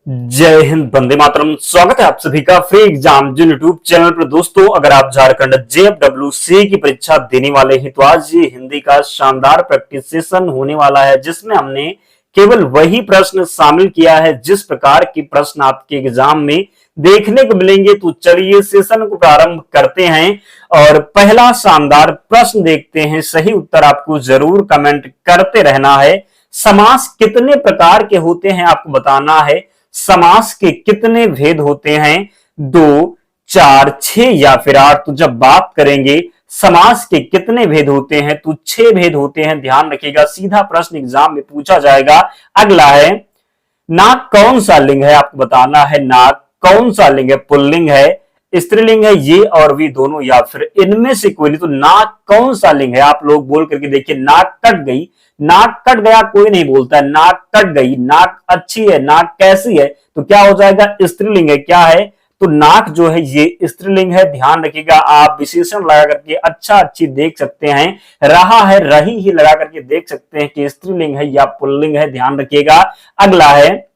जय हिंद, वंदे मातरम। स्वागत है आप सभी का फ्री एग्जाम जिन यूट्यूब चैनल पर। दोस्तों, अगर आप झारखंड JFWC की परीक्षा देने वाले हैं तो आज ये हिंदी का शानदार प्रैक्टिस सेशन होने वाला है, जिसमें हमने केवल वही प्रश्न शामिल किया है जिस प्रकार के प्रश्न आपके एग्जाम में देखने को मिलेंगे। तो चलिए सेशन को प्रारंभ करते हैं और पहला शानदार प्रश्न देखते हैं। सही उत्तर आपको जरूर कमेंट करते रहना है। समास कितने प्रकार के होते हैं आपको बताना है। समास के कितने भेद होते हैं? 2, 4, 6 या फिर 8। तो जब बात करेंगे समास के कितने भेद होते हैं तो 6 भेद होते हैं। ध्यान रखिएगा, सीधा प्रश्न एग्जाम में पूछा जाएगा। अगला है, नाक कौन सा लिंग है? आपको बताना है नाक कौन सा लिंग है। पुल्लिंग है, स्त्रीलिंग है, ये और भी दोनों या फिर इनमें से कोई नहीं। तो नाक कौन सा लिंग है? आप लोग बोल करके देखिए। नाक कट गई, नाक कट गया कोई नहीं बोलता है। नाक कट गई, नाक अच्छी है, नाक कैसी है? तो क्या हो जाएगा? स्त्रीलिंग है। क्या है? तो नाक जो है ये स्त्रीलिंग है। ध्यान रखिएगा, आप विशेषण लगा करके अच्छा अच्छी देख सकते हैं। रहा है, रही ही लगा करके देख सकते हैं कि स्त्रीलिंग है या पुल्लिंग है। ध्यान रखिएगा। अगला है,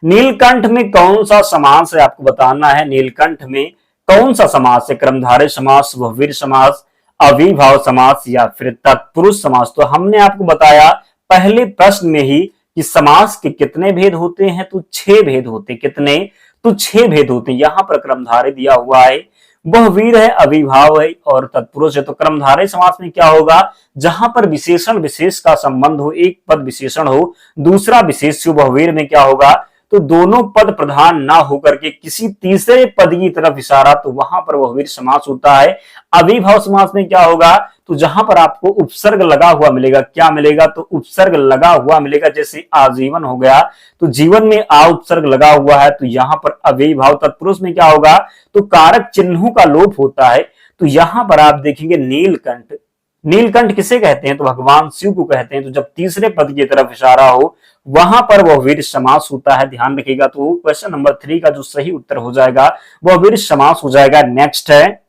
नीलकंठ में कौन सा समास है? आपको बताना है नीलकंठ में कौन सा समास है। कर्मधारय समास, बहुव्रीहि समास, अविभाव समास या फिर तत्पुरुष समास। तो हमने आपको बताया पहले प्रश्न में ही कि समास के कितने भेद होते हैं तो 6 भेद होते। कितने? तो 6 भेद होते। यहां पर कर्मधारय दिया हुआ है, बहुव्रीहि है, अविभाव है और तत्पुरुष है। तो कर्मधारय समास में क्या होगा? जहां पर विशेषण विशेष का संबंध हो, एक पद विशेषण हो, दूसरा विशेष हो। बहुव्रीहि में क्या होगा? तो दोनों पद प्रधान ना होकर के किसी तीसरे पद की तरफ इशारा, तो वहां पर बहुव्रीहि समास होता है। अविभाव समास में क्या होगा? तो जहां पर आपको उपसर्ग लगा हुआ मिलेगा। क्या मिलेगा? तो उपसर्ग लगा हुआ मिलेगा। जैसे आजीवन हो गया तो जीवन में आ उपसर्ग लगा हुआ है, तो यहां पर अविभाव। तत्पुरुष में क्या होगा? तो कारक चिन्हों का लोप होता है। तो यहां पर आप देखेंगे नीलकंठ। नीलकंठ किसे कहते हैं? तो भगवान शिव को कहते हैं। तो जब तीसरे पद की तरफ इशारा हो वहां पर बहुव्रीहि समास होता है। ध्यान रखिएगा। तो क्वेश्चन नंबर 3 का जो सही उत्तर हो जाएगा बहुव्रीहि समास हो जाएगा। नेक्स्ट है,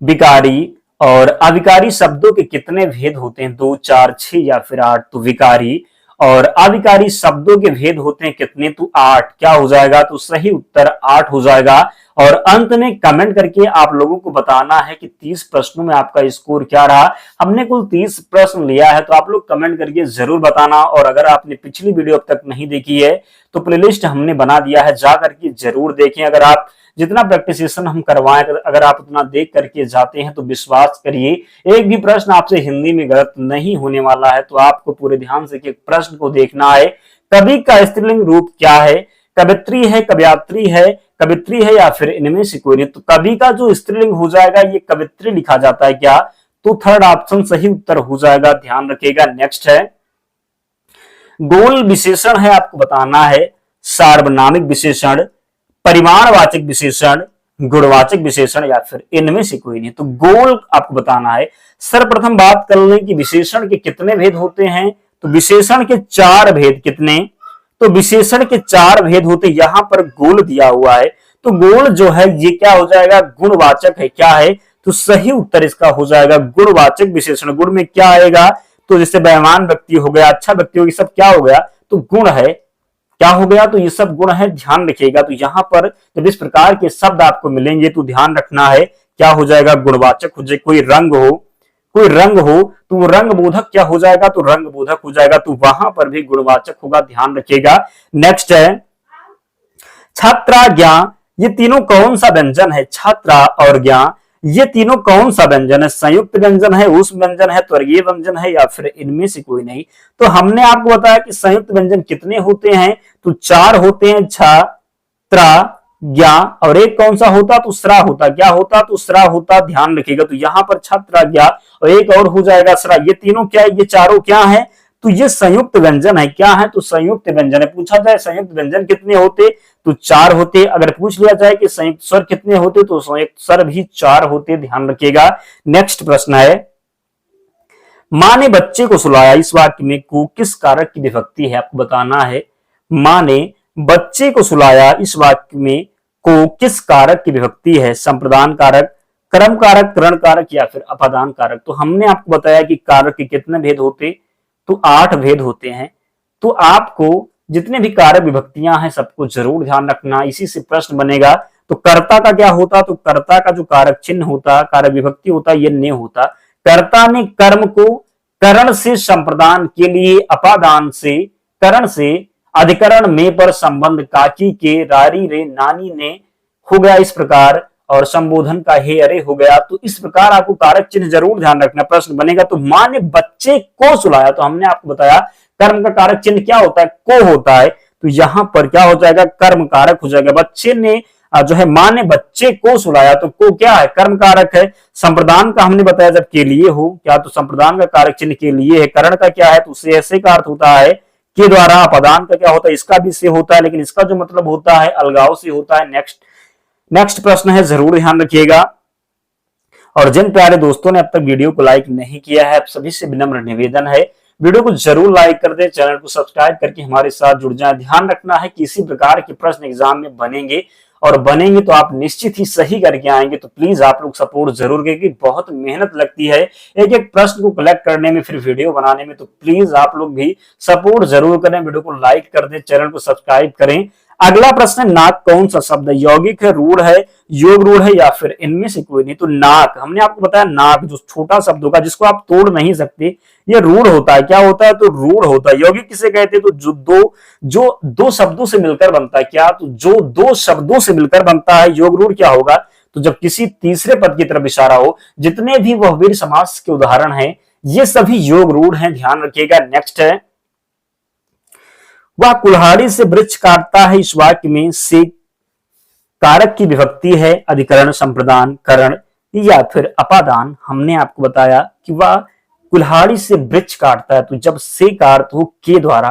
विकारी और अविकारी शब्दों के कितने भेद होते हैं? 2, 4, 6 या फिर 8। तो विकारी और अविकारी शब्दों के भेद होते हैं कितने? तो 8। क्या हो जाएगा? तो सही उत्तर 8 हो जाएगा। और अंत में कमेंट करके आप लोगों को बताना है कि 30 प्रश्नों में आपका स्कोर क्या रहा। हमने कुल 30 प्रश्न लिया है, तो आप लोग कमेंट करके जरूर बताना। और अगर आपने पिछली वीडियो अब तक नहीं देखी है तो प्लेलिस्ट हमने बना दिया है, जा करके जरूर देखें। अगर आप जितना प्रैक्टिस सेशन हम करवाएं, अगर आप उतना देख करके जाते हैं तो विश्वास करिए एक भी प्रश्न आपसे हिंदी में गलत नहीं होने वाला है। तो आपको पूरे ध्यान से प्रश्न को देखना है। कवि का स्त्रीलिंग रूप क्या है? कवित्री है, कवयित्री है, कवित्री है या फिर इनमें से कोई नहीं। तो कवि का जो स्त्रीलिंग हो जाएगा ये कवित्री लिखा जाता है। क्या? तो थर्ड ऑप्शन सही उत्तर हो जाएगा। ध्यान रखिएगा। नेक्स्ट है, गोल विशेषण है। आपको बताना है सार्वनामिक विशेषण, परिमाणवाचक विशेषण, गुणवाचक विशेषण या फिर इनमें से कोई नहीं। तो गोल आपको बताना है। सर्वप्रथम बात कर लें कि विशेषण के कितने भेद होते हैं। तो विशेषण के 4 भेद। कितने? तो विशेषण के 4 भेद होते। यहां पर गोल दिया हुआ है, तो गोल जो है ये क्या हो जाएगा? गुणवाचक है। क्या है? तो सही उत्तर इसका हो जाएगा गुणवाचक विशेषण। गुण में क्या आएगा? तो जैसे बेईमान व्यक्ति हो गया, अच्छा व्यक्ति हो गया, सब क्या हो गया? तो गुण है। क्या हो गया? तो ये सब गुण है। ध्यान रखिएगा। तो यहां पर जब इस प्रकार के शब्द आपको मिलेंगे तो ध्यान रखना है क्या हो जाएगा? गुणवाचक हो जाए। कोई रंग हो, कोई रंग हो तो वो रंग बोधक क्या हो जाएगा? तो रंग बोधक हो जाएगा। तो वहां पर भी गुणवाचक होगा। ध्यान रखिएगा। नेक्स्ट है, छात्रा, ज्ञा, ये तीनों कौन सा व्यंजन है? छात्रा और ज्ञा ये तीनों कौन सा व्यंजन है? संयुक्त व्यंजन है, उष्म व्यंजन है, त्वरीय व्यंजन है या फिर इनमें से कोई नहीं। तो हमने आपको बताया कि संयुक्त व्यंजन कितने होते हैं? तो 4 होते हैं। छा, त्रा, ज्ञा और एक कौन सा होता? तो स्रा होता। क्या होता? तो स्रा होता। ध्यान रखिएगा। तो यहां पर छात्रा, ज्ञा और एक और हो जाएगा स्रा। ये तीनों क्या है? ये चारों क्या है? तो ये संयुक्त व्यंजन है। क्या है? तो संयुक्त व्यंजन है। पूछा जाए संयुक्त व्यंजन कितने होते? तो 4 होते। अगर पूछ लिया जाए कि संयुक्त स्वर कितने होते तो संयुक्त स्वर भी 4 होते। ध्यान रखिएगा। नेक्स्ट प्रश्न है, मां ने बच्चे को सुलाया, इस वाक्य में को किस कारक की विभक्ति है? आपको बताना है मां ने बच्चे को सुलाया, इस वाक्य में को किस कारक की विभक्ति है? संप्रदान कारक, कर्म कारक, करण कारक या फिर अपादान कारक। तो हमने आपको बताया कि कारक के कितने भेद होते? तो 8 भेद होते हैं। तो आपको जितने भी कारक विभक्तियां हैं सबको जरूर ध्यान रखना, इसी से प्रश्न बनेगा। तो कर्ता का क्या होता, तो कर्ता का जो कारक चिन्ह होता, कारक विभक्ति होता, ये ने होता। कर्ता ने कर्म को करण से संप्रदान के लिए अपादान से करण से अधिकरण में पर संबंध काकी के रारी रे नानी ने हो गया इस प्रकार, और संबोधन का हे अरे हो गया। तो इस प्रकार आपको कारक चिन्ह जरूर ध्यान रखना, प्रश्न बनेगा। तो मां ने बच्चे को सुलाया, तो हमने आपको बताया कर्म का कारक चिन्ह क्या होता है, को होता है। तो यहां पर क्या हो जाएगा, कर्म कारक हो जाएगा। बच्चे ने जो है मां ने बच्चे को सुलाया, तो को क्या है, कर्म कारक है। संप्रदान का हमने बताया जब के लिए हो, क्या तो संप्रदान का कारक चिन्ह के लिए है। करण का क्या है, तो उससे ऐसे का अर्थ होता है के द्वारा। अपदान का क्या होता है, इसका भी से होता है, लेकिन इसका जो मतलब होता है अलगाव से होता है। नेक्स्ट प्रश्न है, जरूर ध्यान रखिएगा। और जिन प्यारे दोस्तों ने अब तक वीडियो को लाइक नहीं किया है, आप सभी से विनम्र निवेदन है वीडियो को जरूर लाइक कर दे, चैनल को सब्सक्राइब करके हमारे साथ जुड़ जाए। ध्यान रखना है कि इसी प्रकार के प्रश्न एग्जाम में बनेंगे, और बनेंगे तो आप निश्चित ही सही करके आएंगे। तो प्लीज आप लोग सपोर्ट जरूर करें, कि बहुत मेहनत लगती है एक एक प्रश्न को कलेक्ट करने में, फिर वीडियो बनाने में। तो प्लीज आप लोग भी सपोर्ट जरूर करें, वीडियो को लाइक कर दें, चैनल को सब्सक्राइब करें। अगला प्रश्न है, नाक कौन सा शब्द है, यौगिक है, रूढ़ है, योग रूढ़ है, या फिर इनमें से कोई नहीं। तो नाक, हमने आपको बताया नाक जो छोटा शब्द होगा जिसको आप तोड़ नहीं सकते, ये रूढ़ होता है। क्या होता है, तो रूढ़ होता है। यौगिक किसे कहते हैं, तो जो दो शब्दों से मिलकर बनता है। क्या, तो जो दो शब्दों से मिलकर बनता है। योग रूढ़ क्या होगा, तो जब किसी तीसरे पद की तरफ इशारा हो। जितने भी वह वीर समास के उदाहरण हैं, ये सभी योग रूढ़ हैं, ध्यान रखिएगा। नेक्स्ट है, वह कुल्हाड़ी से वृक्ष काटता है, इस वाक्य में से कारक की विभक्ति है अधिकरण, संप्रदान, करण या फिर अपादान। हमने आपको बताया कि वह कुल्हाड़ी से वृक्ष काटता है, तो जब से का अर्थ हो के द्वारा,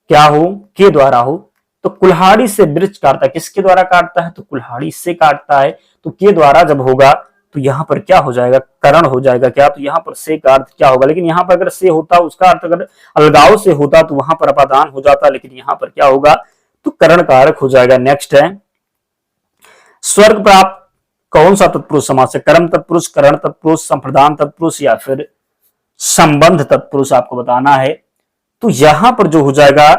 क्या हो, के द्वारा हो, तो कुल्हाड़ी से वृक्ष काटता है, किसके द्वारा काटता है, तो कुल्हाड़ी से काटता है। तो के द्वारा जब होगा तो यहां पर क्या हो जाएगा, करण हो जाएगा। क्या, तो यहां पर से का अर्थ क्या होगा, लेकिन यहां पर अगर से होता, उसका अर्थ अगर अलगाव से होता तो वहां पर अपादान हो जाता, लेकिन यहां पर क्या होगा, तो करण कारक हो जाएगा। नेक्स्ट है, स्वर्ग प्राप्त कौन सा तत्पुरुष समास है, कर्म तत्पुरुष, करण तत्पुरुष, संप्रदान तत्पुरुष, या फिर संबंध तत्पुरुष, आपको बताना है। तो यहां पर जो हो जाएगा,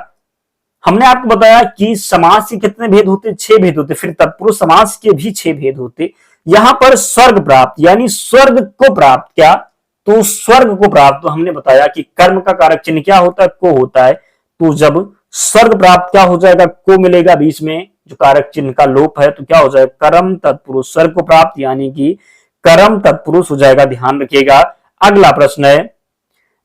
हमने आपको बताया कि समास के कितने भेद होते, 6 भेद होते, फिर तत्पुरुष समास के भी 6 भेद होते। यहां पर स्वर्ग प्राप्त यानी स्वर्ग को प्राप्त, क्या, तो स्वर्ग को प्राप्त, तो हमने बताया कि कर्म का कारक चिन्ह क्या होता है, को होता है। तो जब स्वर्ग प्राप्त क्या हो जाएगा, को मिलेगा, बीच में जो कारक चिन्ह का लोप है, तो क्या हो जाएगा, कर्म तत्पुरुष, स्वर्ग को प्राप्त यानी कि कर्म तत्पुरुष हो जाएगा, ध्यान रखिएगा। अगला प्रश्न है,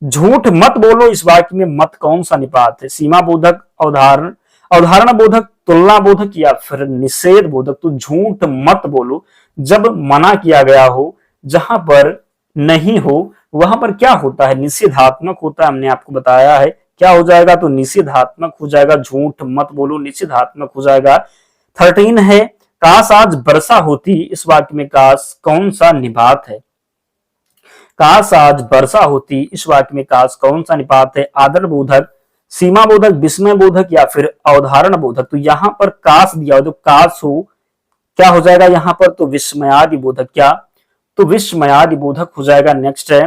झूठ मत बोलो, इस वाक्य में मत कौन सा निपात है, सीमा बोधक, अवधारण बोधक, तुलना बोधक, या फिर निषेध बोधक। तो झूठ मत बोलो, जब मना किया गया हो, जहां पर नहीं हो वहां पर क्या होता है, निषेधात्मक होता है। हमने आपको बताया है क्या हो जाएगा, तो निषेधात्मक हो जाएगा। झूठ मत बोलो निषेधात्मक हो जाएगा। 13 है, काश आज वर्षा होती, इस वाक्य में काश कौन सा निपात है, काश आज वर्षा होती, इस वाक्य में काश कौन सा निपात है, आदर बोधक, सीमा बोधक, विस्मय बोधक, या फिर अवधारण बोधक। तो यहां पर काश दिया हो, तो काश हो क्या हो जाएगा यहां पर, तो विस्मयादि बोधक, क्या, तो विस्मयादि बोधक हो जाएगा। नेक्स्ट है,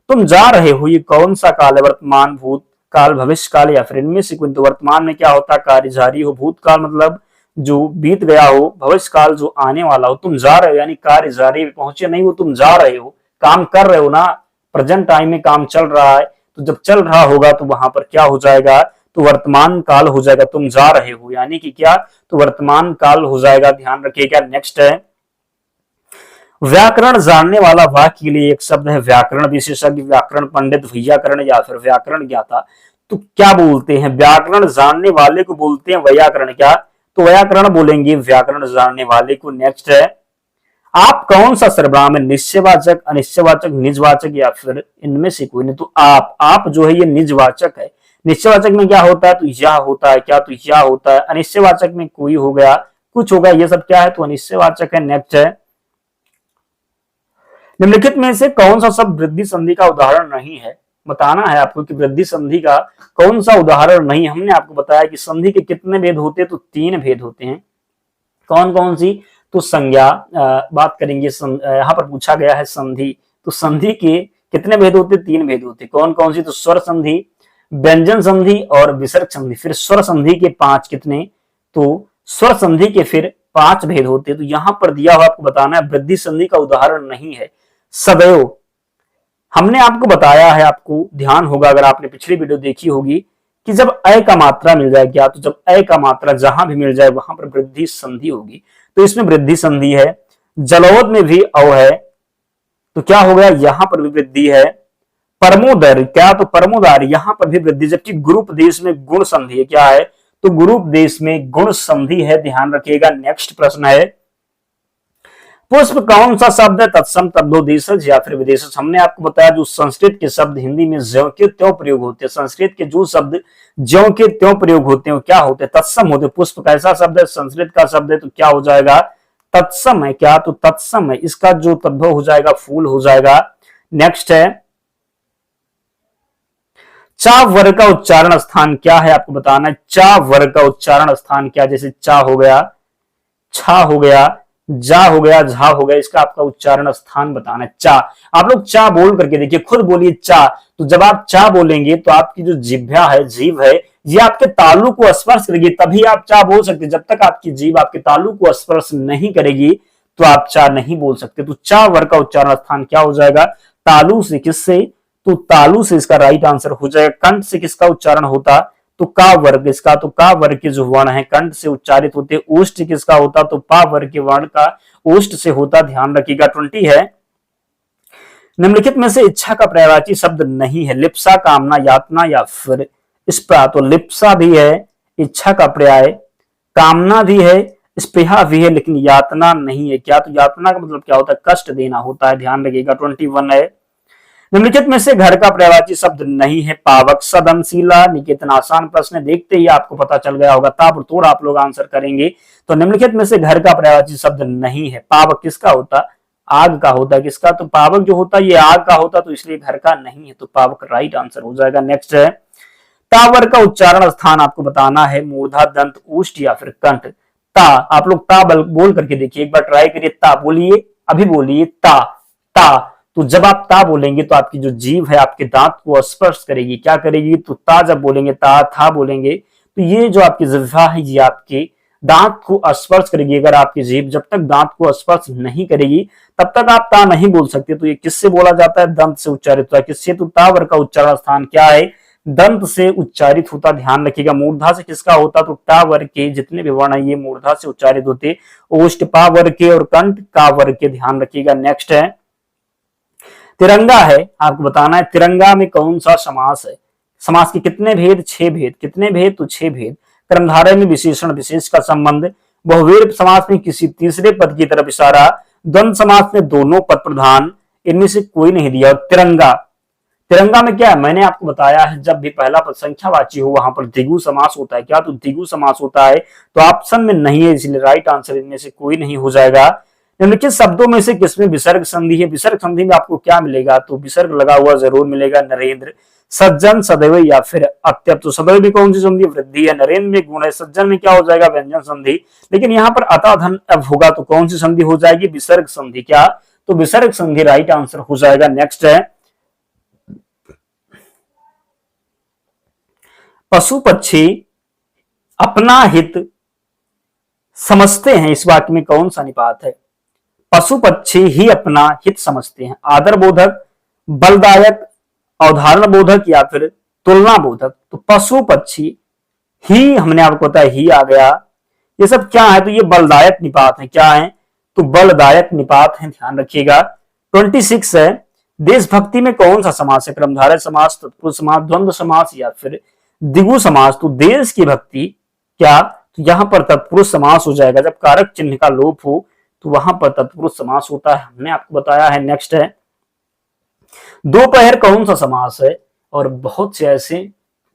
तुम जा रहे हो, ये कौन सा काल है, वर्तमान, भूत काल, भविष्य काल, या फिर इनमें से कोई। तो वर्तमान में क्या होता है, कार्य जारी हो, भूतकाल मतलब जो बीत गया हो, भविष्य काल जो आने वाला हो। तुम जा रहे हो यानी कार्य जारी, पहुंचे नहीं हो, तुम जा रहे हो, काम कर रहे हो ना, प्रेजेंट टाइम में काम चल रहा है। तो जब चल रहा होगा तो वहां पर क्या हो जाएगा, तो वर्तमान काल हो जाएगा। तुम जा रहे हो यानी कि क्या, तो वर्तमान काल हो जाएगा, ध्यान रखिएगा। नेक्स्ट है, व्याकरण जानने वाला वाक्य के लिए एक शब्द है व्याकरण विशेषज्ञ, व्याकरण पंडित, वैयाकरण, या फिर व्याकरण ज्ञाता। तो क्या बोलते हैं, व्याकरण जानने वाले को बोलते हैं वैयाकरण, क्या, तो वैयाकरण बोलेंगे व्याकरण जानने वाले को। नेक्स्ट है, आप कौन सा सर्वनाम है, निश्चयवाचक, अनिश्चयवाचक, निजवाचक, या फिर इनमें से कोई नहीं। तो आप जो है ये निजवाचक है। निश्चयवाचक में क्या होता है, तो यह होता है, क्या, तो यह होता है। अनिश्चयवाचक में कोई हो गया, कुछ हो गया, ये सब क्या है, तो अनिश्चयवाचक है। नेक्स्ट है, निम्नलिखित में से कौन सा शब्द वृद्धि संधि का उदाहरण नहीं है, बताना है आपको कि वृद्धि संधि का कौन सा उदाहरण नहीं। हमने आपको बताया कि संधि के कितने भेद होते हैं, तो 3 भेद होते हैं। कौन कौन सी, तो संज्ञा बात करेंगे, यहाँ पर पूछा गया है संधि, तो संधि के कितने भेद होते, 3 भेद होते। कौन कौन सी, तो स्वर संधि, व्यंजन संधि और विसर्ग संधि। फिर स्वर संधि के 5 कितने, तो स्वर संधि के फिर 5 भेद होते हैं। तो यहां पर दिया हुआ आपको बताना है, वृद्धि संधि का उदाहरण नहीं है सदैव। हमने आपको बताया है, आपको ध्यान होगा अगर आपने पिछली वीडियो देखी होगी, कि जब अ का मात्रा मिल जाए, क्या, तो जब अ का मात्रा जहां भी मिल जाए वहां पर वृद्धि संधि होगी। तो इसमें वृद्धि संधि है। जलौद में भी अ है, तो क्या हो गया, यहां पर भी वृद्धि है। परमोदर, क्या, तो परमोदार, यहां पर भी वृद्धि। जबकि गुरूपदेश में गुण संधि है, क्या है, तो गुरूपदेश में गुण संधि है, ध्यान रखिएगा। नेक्स्ट प्रश्न है, पुष्प कौन सा शब्द है, तत्सम तद्भवदेशज या फिर विदेशज। हमने आपको बताया जो संस्कृत के शब्द हिंदी में ज्यों के त्यों प्रयोग होते हैं, संस्कृत के जो शब्द ज्यों के त्यों प्रयोग होते हैं क्या होते हैं, तत्सम होते हैं। पुष्प कैसा शब्द है, संस्कृत का शब्द है, तो क्या हो जाएगा, तत्सम है। क्या, तो तत्सम है, इसका जो तद्भव हो जाएगा फूल हो जाएगा। नेक्स्ट है, चा वर्ग का उच्चारण स्थान क्या है, आपको बताना है। चा वर्ग का उच्चारण स्थान क्या, जैसे चा हो गया, छा हो गया, जा हो गया, झा हो गया, इसका आपका उच्चारण स्थान बताना है। चा, आप लोग चा बोल करके देखिए, खुद बोलिए चा। तो जब आप चा बोलेंगे तो आपकी जो जिह्वा है, जीभ है, ये आपके तालु को स्पर्श करेगी, तभी आप चा बोल सकते। जब तक आपकी जीभ आपके तालु को स्पर्श नहीं करेगी तो आप चा नहीं बोल सकते। तो चा वर्ग का उच्चारण स्थान क्या हो जाएगा, तालु से। किससे, तो तालु से इसका राइट आंसर हो जाएगा। कंठ से किसका उच्चारण होता, तो का वर्ग इसका, तो का वर्ग के जो वर्ण है कंठ से उच्चारित होते। ओष्ठ किसका होता, तो पा वर्ग के वर्ण का ओष्ठ से होता, ध्यान रखिएगा। 20 है, निम्नलिखित में से इच्छा का पर्यायवाची शब्द नहीं है, लिप्सा, कामना, यातना या फिर स्पृहा। तो लिप्सा भी है इच्छा का पर्याय, कामना भी है, स्पृहा भी है, लेकिन यातना नहीं है। क्या, तो यातना का मतलब क्या होता है, कष्ट देना होता है, ध्यान रखिएगा। 21 है, निम्नलिखित में से घर का पर्यायवाची शब्द नहीं है, पावक, सदन, शीला, निकेतन। आसान प्रश्न है, देखते ही आपको पता चल गया होगा, ताबड़तोड़ आप लोग आंसर करेंगे। तो निम्नलिखित में से घर का पर्यायवाची शब्द नहीं है। पावक किसका होता, आग का होता है। किसका, तो पावक जो होता है ये आग का होता, तो इसलिए घर का नहीं है, तो पावक राइट आंसर हो जाएगा। नेक्स्ट है, तावर का उच्चारण स्थान आपको बताना है, मूर्धा, दंत, ओष्ठ या फिर कंठ। ता, आप लोग ता बोल करके देखिए, एक बार ट्राई करिए, ता बोलिए, अभी बोलिए ता। ता, तो जब आप ता बोलेंगे तो आपकी जो जीभ है आपके दांत को स्पर्श करेगी, क्या करेगी, तो ता जब बोलेंगे, ता था बोलेंगे, तो ये जो आपकी जिह्वा है ये आपके दांत को स्पर्श करेगी। अगर आपकी जीभ जब तक दांत को स्पर्श नहीं करेगी तब तक आप ता नहीं बोल सकते। तो ये किससे बोला जाता है, दंत से उच्चारित होता है। किससे, तो तावर का उच्चारण स्थान क्या है, दंत से उच्चारित होता, ध्यान रखिएगा। मूर्धा से किसका होता, तो टा वर्ग के जितने भी वर्ण है ये मूर्धा से उच्चारित होते, ओष्ठ पा वर्ग के और कंठ का वर्ग के, ध्यान रखिएगा। नेक्स्ट है, तिरंगा है, आपको बताना है तिरंगा में कौन सा समास है। समास के कितने भेद, 6 भेद। कितने भेद, तो 6 भेद। कर्मधारय में विशेषण विशेष का संबंध, बहुवीर समास में किसी तीसरे पद की तरफ इशारा, द्वंद्व समास में दोनों पद प्रधान, इनमें से कोई नहीं दिया। और तिरंगा, तिरंगा में क्या है, मैंने आपको बताया है, जब भी पहला पद संख्यावाची हो वहां पर द्विगु समास होता है। क्या, तो द्विगु समास होता है, तो ऑप्शन में नहीं है, इसलिए राइट आंसर इनमें से कोई नहीं हो जाएगा। निम्नलिखित शब्दों में से किसमें विसर्ग संधि है। विसर्ग संधि में आपको क्या मिलेगा, तो विसर्ग लगा हुआ जरूर मिलेगा। नरेंद्र, सज्जन, सदैव या फिर अत्यप। तो सदैव भी कौन सी संधि, वृद्धि है। नरेंद्र में गुण है, सज्जन में क्या हो जाएगा, व्यंजन संधि। लेकिन यहाँ पर अतः धन अब होगा तो कौन सी संधि हो जाएगी, विसर्ग संधि। क्या, तो विसर्ग संधि राइट आंसर हो जाएगा। नेक्स्ट है, पशु पक्षी अपना हित समझते हैं, इस वाक्य में कौन सा निपात है। पशु पक्षी ही अपना हित समझते हैं, आदर बोधक, बलदायक, अवधारण बोधक या फिर तुलना बोधक। तो पशु पक्षी ही, हमने आपको बताया ही आ गया, ये सब क्या है, तो ये बलदायक निपात है। क्या है, तो बलदायक निपात है, ध्यान रखिएगा। 26 है, देशभक्ति में कौन सा समास है, कर्मधारय समास, तत्पुरुष समास, द्वंद्व समास या फिर द्विगु समास। तो देश की भक्ति, क्या, तो यहां पर तत्पुरुष समास हो जाएगा। जब कारक चिन्ह का लोप हो तो वहां पर तत्पुरुष समास होता है, हमने आपको बताया है। नेक्स्ट है, दोपहर कौन सा समास है। और बहुत से ऐसे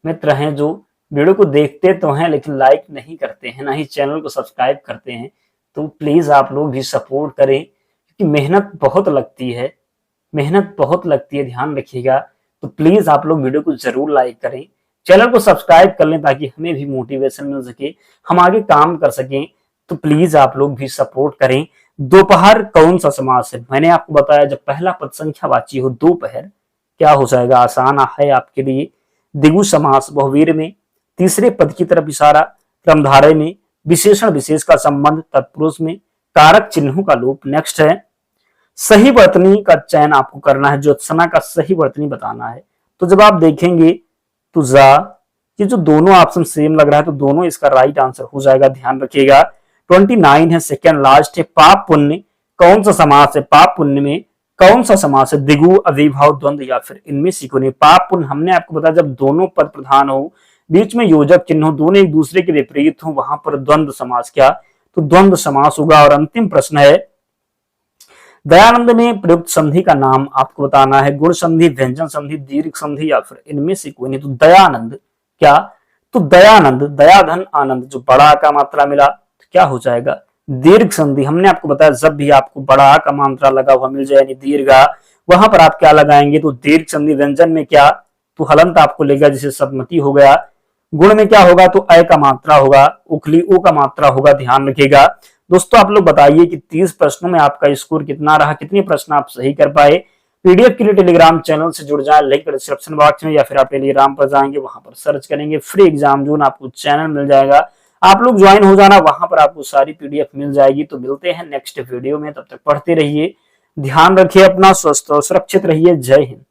मित्र हैं जो वीडियो को देखते तो हैं लेकिन लाइक नहीं करते हैं, ना ही चैनल को सब्सक्राइब करते हैं। तो प्लीज आप लोग भी सपोर्ट करें, क्योंकि मेहनत बहुत लगती है, मेहनत बहुत लगती है, ध्यान रखिएगा। तो प्लीज आप लोग वीडियो को जरूर लाइक करें, चैनल को सब्सक्राइब कर लें, ताकि हमें भी मोटिवेशन मिल सके, हम आगे काम कर सकें। तो प्लीज आप लोग भी सपोर्ट करें। दोपहर कौन सा समास है, मैंने आपको बताया जब पहला पद संख्यावाची हो दोपहर, क्या हो जाएगा, आसान है आपके लिए। द्विगु समास बहुवीर में, तीसरे पद की तरफ इशारा क्रमधारय में, विशेषण विशेष का संबंध तत्पुरुष में, कारक चिन्हों का लोप। नेक्स्ट है सही वर्तनी का चयन आपको करना है, ज्योत्सना का सही वर्तनी बताना है। तो जब आप देखेंगे तो ये जो दोनों ऑप्शन सेम लग रहा है तो दोनों इसका राइट आंसर हो जाएगा, ध्यान रखिएगा। 29 है, सेकंड लास्ट है, पाप पुण्य कौन सा समास है, पाप पुण्य में कौन सा समास है, दिगु अविभाव द्वंद्व या फिर इनमें से कोई नहीं। पाप पुण्य हमने आपको बताया जब दोनों पद प्रधान हो, बीच में योजक चिन्ह हो, दोनों एक दूसरे के विपरीत हो, वहां पर द्वंद्व समास क्या, तो द्वंद्व समास होगा। और अंतिम प्रश्न है दयानंद में प्रयुक्त संधि का नाम आपको बताना है, गुण संधि, व्यंजन संधि, दीर्घ संधि या फिर इनमें से कोई नहीं। तो दयानंद क्या, तो दयानंद, दयाधन आनंद, जो बड़ा का मात्रा मिला तो क्या हो जाएगा, दीर्घ संधि। हमने आपको बताया जब भी आपको बड़ा का मात्रा लगा हुआ मिल जाए यानी दीर्घ, वहां पर आप क्या लगाएंगे, तो दीर्घ संधि। व्यंजन में क्या, तो हलंत आपको लेगा जैसे सदमती हो गया। गुण में क्या होगा, तो अ का मात्रा होगा, उखली उ का मात्रा होगा, ध्यान रखिएगा। दोस्तों आप लोग बताइए कि 30 प्रश्नों में आपका स्कोर कितना रहा, कितने प्रश्न आप सही कर पाए। पीडीएफ के लिए टेलीग्राम चैनल से जुड़ जाए, लिंक डिस्क्रिप्शन बॉक्स में, या फिर आप टेलीग्राम पर जाएंगे वहां पर सर्च करेंगे फ्री एग्जाम जोन, आपको चैनल मिल जाएगा, आप लोग ज्वाइन हो जाना, वहां पर आपको सारी पीडीएफ मिल जाएगी। तो मिलते हैं नेक्स्ट वीडियो में, तब तक पढ़ते रहिए, ध्यान रखिए अपना, स्वस्थ और सुरक्षित रहिए। जय हिंद।